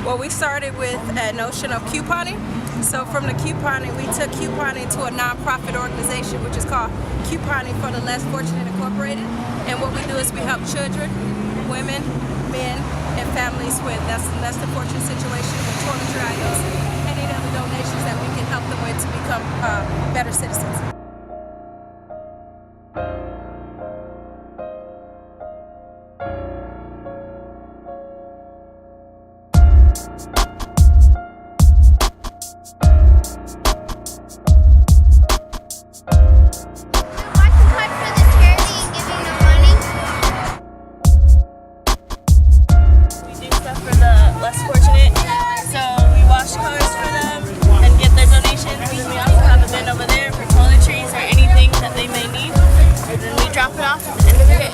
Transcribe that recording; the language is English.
Well, we started with a notion of couponing. So from the couponing, we took couponing to a nonprofit organization, which is called Couponing for the Less Fortunate Incorporated. And what we do is we help children, women, men, and families with less than fortunate situation with toiletry items, any other donations that we can help them with to become better citizens. Less fortunate, so we wash cars for them and get their donations, and we also have a bin over there for toiletries or anything that they may need, and then we drop it off at the end of the day.